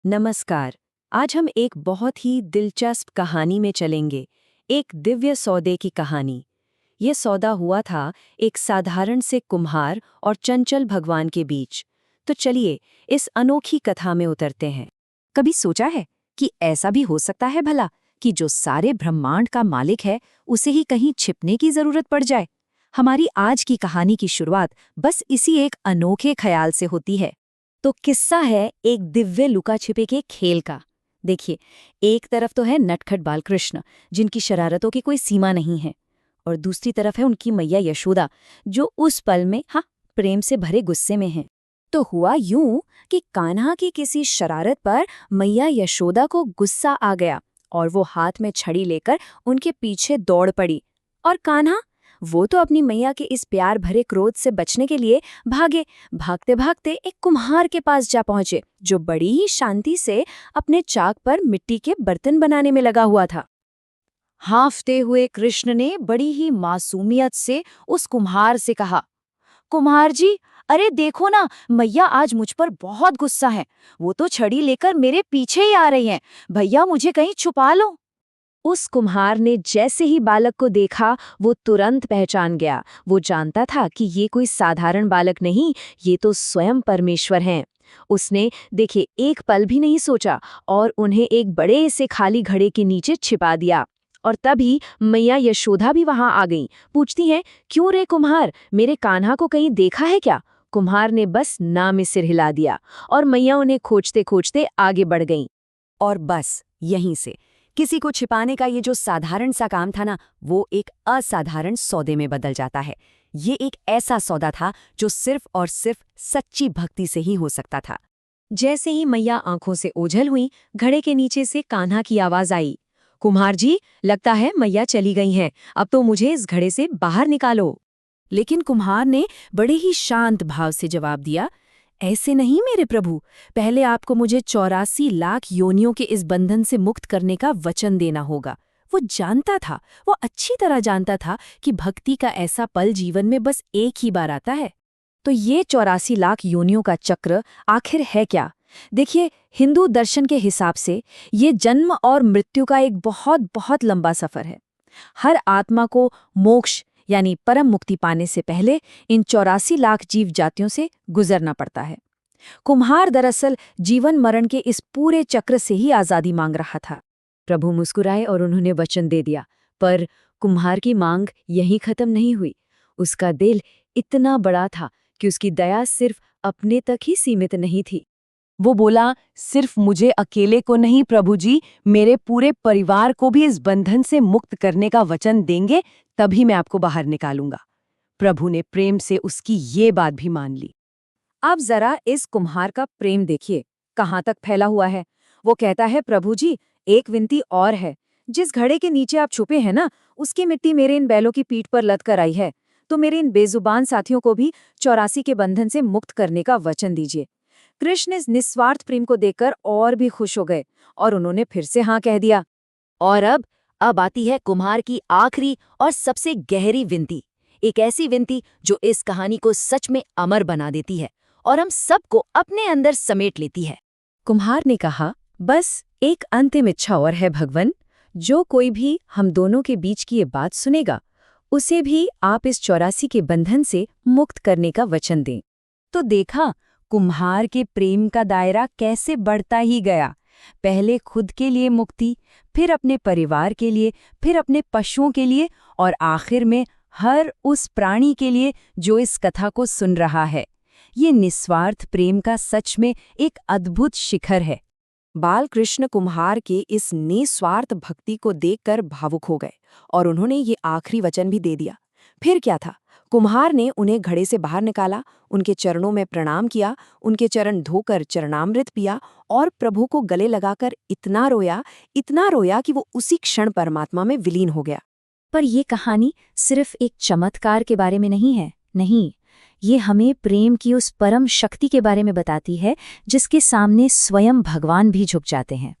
नमस्कार। आज हम एक बहुत ही दिलचस्प कहानी में चलेंगे। एक दिव्य सौदे की कहानी। ये सौदा हुआ था एक साधारण से कुम्हार और चंचल भगवान के बीच। तो चलिए इस अनोखी कथा में उतरते हैं। कभी सोचा है कि ऐसा भी हो सकता है भला कि जो सारे ब्रह्मांड का मालिक है उसे ही कहीं छिपने की जरूरत पड़ जाए। हमारी आज की कहानी की शुरुआत बस इसी एक अनोखे ख्याल से होती है। तो किस्सा है एक दिव्य लुका छिपे के खेल का। देखिए, एक तरफ तो है नटखट बालकृष्ण, जिनकी शरारतों की कोई सीमा नहीं है, और दूसरी तरफ है उनकी मैया यशोदा, जो उस पल में प्रेम से भरे गुस्से में है। तो हुआ यूं कि कान्हा की किसी शरारत पर मैया यशोदा को गुस्सा आ गया और वो हाथ में छड़ी लेकर उनके पीछे दौड़ पड़ी। और कान्हा, वो तो अपनी मैया के इस प्यार भरे क्रोध से बचने के लिए भागे। भागते भागते एक कुम्हार के पास जा पहुंचे, जो बड़ी ही शांति से अपने चाक पर मिट्टी के बर्तन बनाने में लगा हुआ था। हाँफते हुए कृष्ण ने बड़ी ही मासूमियत से उस कुम्हार से कहा, कुम्हार जी, अरे देखो ना, मैया आज मुझ पर बहुत गुस्सा है। वो तो छड़ी लेकर मेरे पीछे ही आ रही हैं। भैया, मुझे कहीं छुपा लो। उस कुम्हार ने जैसे ही बालक को देखा, वो तुरंत पहचान गया। वो जानता था कि ये कोई साधारण बालक नहीं, ये तो स्वयं परमेश्वर हैं। उसने देखिए एक पल भी नहीं सोचा और उन्हें एक बड़े से खाली घड़े के नीचे छिपा दिया। और तभी मैया यशोदा भी वहां आ गईं। पूछती हैं, क्यों रे कुम्हार, मेरे कान्हा को कहीं देखा है क्या? कुम्हार ने बस ना में सिर हिला दिया और मैया उन्हें खोजते खोजते आगे बढ़ गईं। और बस यहीं से किसी को छिपाने का ये जो साधारण सा काम था ना, वो एक असाधारण सौदे में बदल जाता है। ये एक ऐसा सौदा था जो सिर्फ और सिर्फ सच्ची भक्ति से ही हो सकता था। जैसे ही मैया आंखों से ओझल हुई, घड़े के नीचे से कान्हा की आवाज आई, कुम्हार जी, लगता है मैया चली गई हैं। अब तो मुझे इस घड़े से बाहर निकालो। लेकिन कुम्हार ने बड़े ही शांत भाव से जवाब दिया, ऐसे नहीं मेरे प्रभु। पहले आपको मुझे 84 लाख योनियों के इस बंधन से मुक्त करने का वचन देना होगा। वो जानता था, वो अच्छी तरह जानता था कि भक्ति का ऐसा पल जीवन में बस एक ही बार आता है। तो ये 84 लाख योनियों का चक्र आखिर है क्या? देखिए, हिंदू दर्शन के हिसाब से ये जन्म और मृत्यु का एक बहुत बहुत लंबा सफर है। हर आत्मा को मोक्ष यानी परम मुक्ति पाने से पहले इन 84 लाख जीव जातियों से गुजरना पड़ता है। कुम्हार दरअसल जीवन मरण के इस पूरे चक्र से ही आजादी मांग रहा था। प्रभु मुस्कुराए और उन्होंने वचन दे दिया। पर कुम्हार की मांग यहीं खत्म नहीं हुई। उसका दिल इतना बड़ा था कि उसकी दया सिर्फ अपने तक ही सीमित नहीं थी। वो बोला, सिर्फ मुझे अकेले को नहीं प्रभु जी, मेरे पूरे परिवार को भी इस बंधन से मुक्त करने का वचन देंगे, तभी मैं आपको बाहर निकालूंगा। प्रभु ने प्रेम से उसकी ये बात भी मान ली। आप जरा इस कुम्हार का प्रेम देखिए, कहाँ तक फैला हुआ है। वो कहता है, प्रभु जी, एक विनती और है। जिस घड़े के नीचे आप छुपे हैं ना, उसकी मिट्टी मेरे इन बैलों की पीठ पर लद कर आई है। तो मेरे इन बेजुबान साथियों को भी 84 के बंधन से मुक्त करने का वचन दीजिए। कृष्ण इस निस्वार्थ प्रेम को देखकर और भी खुश हो गए और उन्होंने फिर से हाँ कह दिया। और अब आती है कुम्हार की आखिरी और सबसे गहरी विनती। एक ऐसी विनती जो इस कहानी को सच में अमर बना देती है और हम सबको अपने अंदर समेट लेती है। कुम्हार ने कहा, बस एक अंतिम इच्छा और है भगवन। जो कोई भी हम दोनों के बीच की ये बात सुनेगा, उसे भी आप इस 84 के बंधन से मुक्त करने का वचन दें। तो देखा, कुम्हार के प्रेम का दायरा कैसे बढ़ता ही गया। पहले खुद के लिए मुक्ति, फिर अपने परिवार के लिए, फिर अपने पशुओं के लिए, और आखिर में हर उस प्राणी के लिए जो इस कथा को सुन रहा है। ये निस्वार्थ प्रेम का सच में एक अद्भुत शिखर है। बालकृष्ण कुम्हार के इस निस्वार्थ भक्ति को देखकर भावुक हो गए और उन्होंने ये आखिरी वचन भी दे दिया। फिर क्या था, कुम्हार ने उन्हें घड़े से बाहर निकाला, उनके चरणों में प्रणाम किया, उनके चरण धोकर चरणामृत पिया और प्रभु को गले लगाकर इतना रोया कि वो उसी क्षण परमात्मा में विलीन हो गया। पर ये कहानी सिर्फ एक चमत्कार के बारे में नहीं है। नहीं, ये हमें प्रेम की उस परम शक्ति के बारे में बताती है जिसके सामने स्वयं भगवान भी झुक जाते हैं।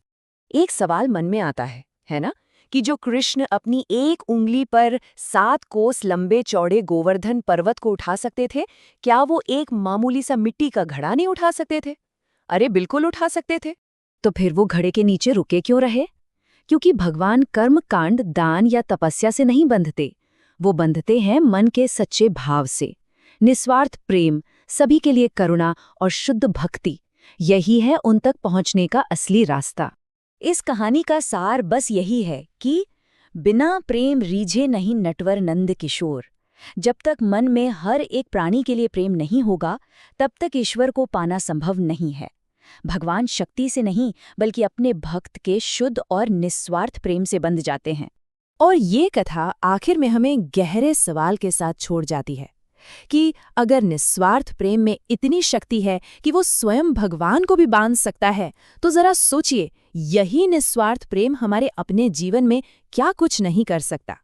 एक सवाल मन में आता है ना, कि जो कृष्ण अपनी एक उंगली पर 7 कोस लंबे चौड़े गोवर्धन पर्वत को उठा सकते थे, क्या वो एक मामूली सा मिट्टी का घड़ा नहीं उठा सकते थे? अरे बिल्कुल उठा सकते थे। तो फिर वो घड़े के नीचे रुके क्यों रहे? क्योंकि भगवान कर्म कांड, दान या तपस्या से नहीं बंधते। वो बंधते हैं मन के सच्चे भाव से। निस्वार्थ प्रेम, सभी के लिए करुणा और शुद्ध भक्ति, यही है उन तक पहुंचने का असली रास्ता। इस कहानी का सार बस यही है कि बिना प्रेम रीझे नहीं नटवर नंद किशोर। जब तक मन में हर एक प्राणी के लिए प्रेम नहीं होगा, तब तक ईश्वर को पाना संभव नहीं है। भगवान शक्ति से नहीं, बल्कि अपने भक्त के शुद्ध और निस्वार्थ प्रेम से बंध जाते हैं। और ये कथा आखिर में हमें गहरे सवाल के साथ छोड़ जाती है कि अगर निस्वार्थ प्रेम में इतनी शक्ति है कि वो स्वयं भगवान को भी बांध सकता है, तो जरा सोचिए, यही निस्वार्थ प्रेम हमारे अपने जीवन में क्या कुछ नहीं कर सकता।